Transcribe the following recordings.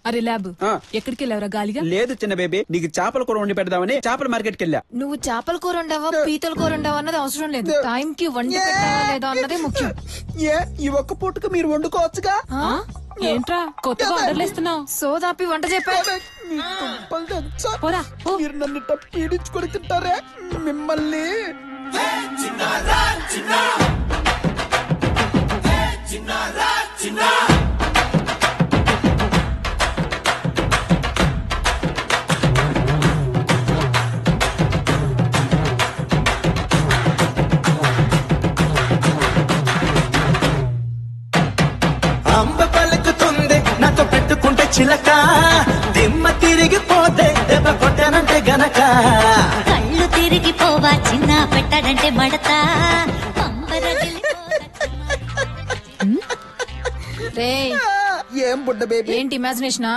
అరే ల్యాబ్ ఎక్కడికి వెళ్ళావరా గాలిగా? లేదు చిన్న బేబీ, నీకు చేపల కూర వండి పెడదామని చేపల మార్కెట్ కి వెళ్ళా. నువ్వు చేపల కూర ఉండవా పీతల కూర ఉండవా అన్నది అవసరం లేదు, టైం కి వండి పెట్టావా లేదా అన్నదే ముఖ్యం. ఈ ఒక్క పూటకు మీరు వండుకోవచ్చుగా. ఏంట్రా కొత్తగా ఆర్డర్లు ఇస్తున్నావు? సోదాపి వంట చెప్పా. మీరు నన్ను పీడించుకొని తింటారే మిమ్మల్ని. చిలక దిమ్మ తిరిగిపోతే దెబ్బ కొట్టానంటే గనక కళ్ళు తిరిగిపోవా చిన్న పెట్టాడంటే మడతా. ఏం బుడ్డ బేబీ, ఏంటి ఇమాజినేషనా?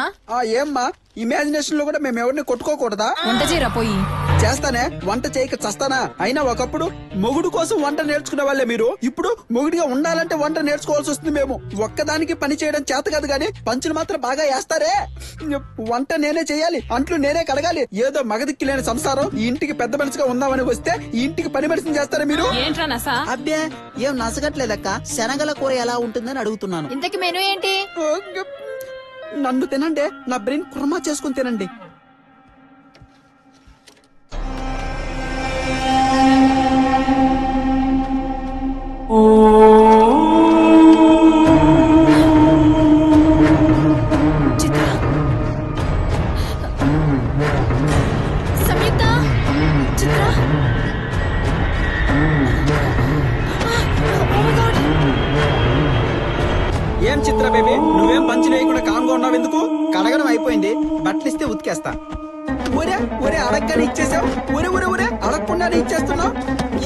ఏమ్మా ఇమాజినేషన్ లో కూడా మేము ఎవరిని కొట్టుకోకూడదా? వంట చేయరా పోయి. చేస్తానే, వంట చేయక చస్తానా? అయినా ఒకప్పుడు మొగుడు కోసం వంట నేర్చుకునే వాళ్ళే మీరు. ఇప్పుడు మొగుడిగా ఉండాలంటే వంట నేర్చుకోవాల్సి వస్తుంది. మేము ఒక్కదానికి పని చేయడం చేత కాదు గానీ పంచులు మాత్రం బాగా వేస్తారే. వంట నేనే చేయాలి, అంట్లు నేనే కడగాలి. ఏదో మగదిక్కి లేని సంసారం, ఈ ఇంటికి పెద్ద మనిషిగా ఉందామని వస్తే ఈ ఇంటికి పని మనిషిని చేస్తారా మీరు? ఏంట్రా నసా? అబ్బే ఏం నసగట్లేదక్క, శనగల కూర ఎలా ఉంటుందని అడుగుతున్నాను. ఇంతకి మెనూ ఏంటి? నన్ను తినండి, నా బ్రెయిన్ కుర్మా చేసుకుని తినండి. ఏం చిత్ర బేబీ, నువ్వేం పంచి వేయకుండా కామ్గా ఉన్నావు ఎందుకు? కడగడం అయిపోయింది, బట్టలు ఇస్తే ఉతికేస్తా. ఒరే ఒరే అడగగానే ఇచ్చేసావు, ఒరే ఒరే ఒరే అడగకుండానే ఇచ్చేస్తున్నావు.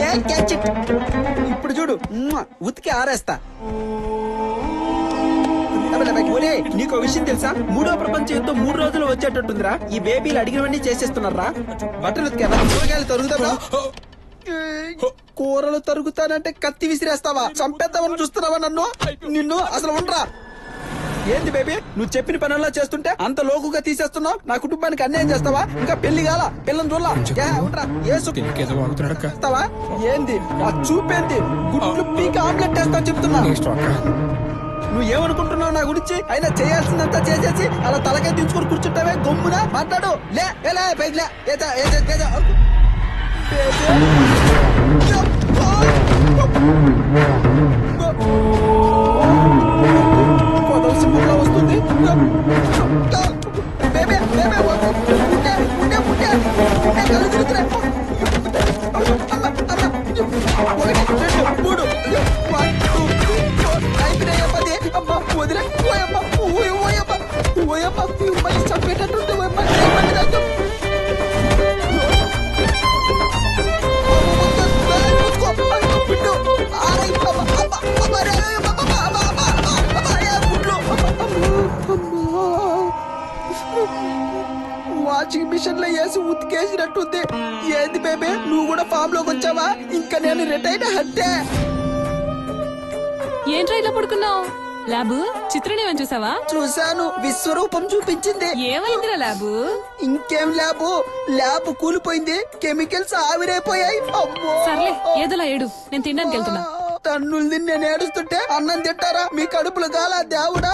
ఏ క్యాచ్ ఇట్. ఇప్పుడు చూడు, ఉతికి ఆరేస్తా. ఒరే నీకు విషయం తెలుసా? 3వ ప్రపంచ యుద్ధం 3 రోజులు వచ్చేటట్టుందిరా. ఈ బేబీలు అడిగినవన్నీ చేసేస్తున్నారా? బట్టలు ఉతికేవా? కూరగాయలు తరుగుతావా? కూరలు తరుగుతానంటే కత్తి విసిరేస్తావా? చంపేద్దామని చూస్తున్నావా నన్ను? నిన్ను అసలు ఉండరా. ఏంది బేబీ, నువ్వు చెప్పిన పనుల్లో చేస్తుంటే అంత లోకుగా తీసేస్తున్నావు. నా కుటుంబానికి అన్యాయం చేస్తావా? ఇంకా పెళ్లి కాల, పిల్లని చూడలా. ఏంది ఆ చూపేంది? గుడ్లు పీకి ఆమ్లెట్ వేస్తావు చెప్తున్నా. నువ్వు ఏమనుకుంటున్నావు నా గురించి? అయినా చేయాల్సిందంతా చేసేసి అలా తలకాయ దించుకొని కూర్చుంటావే. గమ్మున మాట్లాడు. లే పైకి లే. వస్తుంది. వాషింగ్ మిషన్ లో వేసి ఉతికేసినట్టుంది. ఏంది బేబే, నువ్వు కూడా ఫామ్ లోకి వచ్చావా? ఇంకా నేను రిటైర్ హత్తే. ఏంట్రా ఇలా పడుకున్నావు? ల్యాబు చిత్రనేమని చూసావా? చూసాను, విశ్వరూపం చూపించింది. ఏమైందిరా ల్యాబు? ఇంకేం ల్యాబ్ కూలిపోయింది, కెమికల్స్ ఆవిరైపోయాయి. అమ్మో సర్లే ఏదోలా ఏడు, నేను తినడానికి వెళ్తున్నా. తన్నులు తిని నేను ఏడుస్తుంటే అన్నం తింటారా? మీ కడుపులు గాలా దేవుడా?